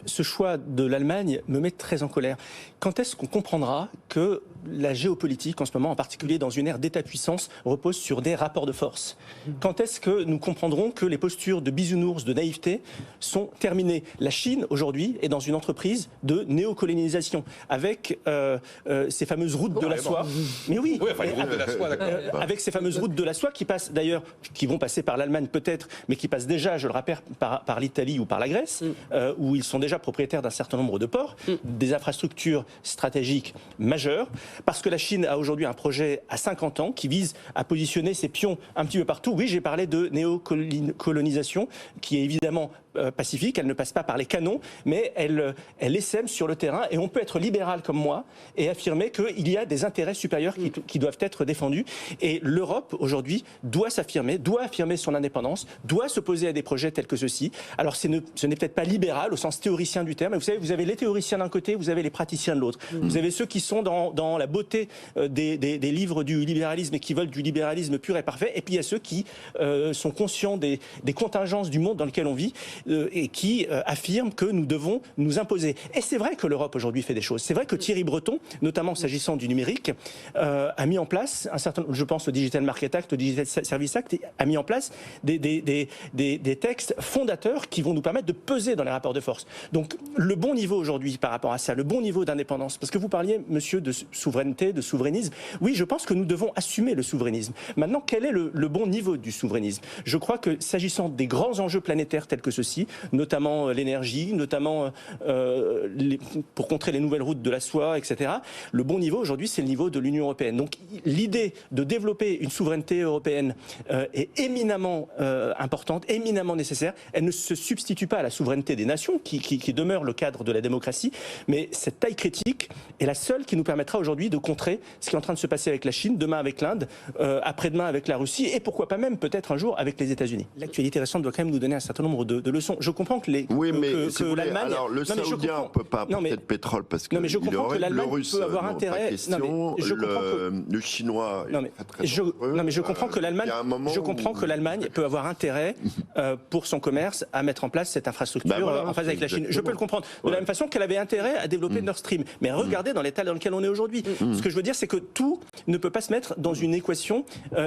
ce choix de l'Allemagne me met très en colère. Quand est-ce qu'on comprendra que la géopolitique, en ce moment, en particulier dans une ère d'État-puissance, repose sur des rapports de force? Quand est-ce que nous comprendrons que les postures de bisounours, de naïveté, sont terminées? La Chine, aujourd'hui, est dans une entreprise de néocolonisation, avec ces fameuses routes de la soie. Mais oui, avec ces fameuses routes de la soie qui passent d'ailleurs, qui vont passer par l'Allemagne peut-être, mais qui passent déjà, je le rappelle, par l'Italie ou par la Grèce, où ils sont déjà propriétaires d'un certain nombre de ports, des infrastructures stratégiques majeures, parce que la Chine a aujourd'hui un projet à 50 ans qui vise à positionner ses pions un petit peu partout. Oui, j'ai parlé de néocolonisation, qui est évidemment pacifique, elle ne passe pas par les canons, mais elle essaime sur le terrain, et on peut être libéral comme moi et affirmer qu'il y a des intérêts supérieurs qui doivent être défendus. Et l'Europe, aujourd'hui, doit s'affirmer, doit affirmer son indépendance, doit s'opposer à des projets tels que ceux-ci. Alors ce n'est peut-être pas libéral au sens théoricien du terme, mais vous savez, vous avez les théoriciens d'un côté, vous avez les praticiens de l'autre. Vous avez ceux qui sont dans la beauté des livres du libéralisme et qui veulent du libéralisme pur et parfait, et puis il y a ceux qui sont conscients des contingences du monde dans lequel on vit, et qui affirment que nous devons nous imposer. Et c'est vrai que l'Europe aujourd'hui fait des choses. C'est vrai que Thierry Breton, notamment s'agissant du numérique, a mis en place un certain, je pense au Digital Market Act, au Digital Service Act, a mis en place des textes fondateurs qui vont nous permettre de peser dans les rapports de force. Donc le bon niveau aujourd'hui par rapport à ça, le bon niveau d'indépendance, parce que vous parliez, monsieur, de souveraineté, de souverainisme. Oui, je pense que nous devons assumer le souverainisme. Maintenant, quel est le bon niveau du souverainisme? Je crois que s'agissant des grands enjeux planétaires tels que ceux-ci, notamment l'énergie, notamment pour contrer les nouvelles routes de la soie, etc. Le bon niveau aujourd'hui, c'est le niveau de l'Union européenne. Donc l'idée de développer une souveraineté européenne est éminemment importante, éminemment nécessaire. Elle ne se substitue pas à la souveraineté des nations, qui demeure le cadre de la démocratie, mais cette taille critique est la seule qui nous permettra aujourd'hui de contrer ce qui est en train de se passer avec la Chine, demain avec l'Inde, après-demain avec la Russie, et pourquoi pas même peut-être un jour avec les États-Unis. L'actualité récente doit quand même nous donner un certain nombre de leçons. Je comprends que l'Allemagne... Alors, le Saoudien ne peut pas apporter de pétrole parce que le Russe peut avoir intérêt. Le Chinois... je comprends que l'Allemagne peut avoir intérêt pour son commerce à mettre en place cette infrastructure en phase avec la Chine. Je peux le comprendre. De la même façon qu'elle avait intérêt à développer Nord Stream. Mais regardez dans l'état dans lequel on est aujourd'hui. Ce que je veux dire, c'est que tout ne peut pas se mettre dans une équation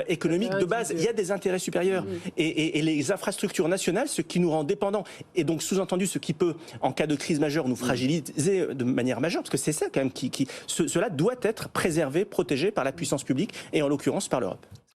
économique de base. Il y a des intérêts supérieurs. Et les infrastructures nationales, ce qui nous rend dépendants, et donc sous-entendu ce qui peut, en cas de crise majeure, nous fragiliser de manière majeure, parce que c'est ça quand même cela doit être préservé, protégé par la puissance publique, et en l'occurrence par l'Europe.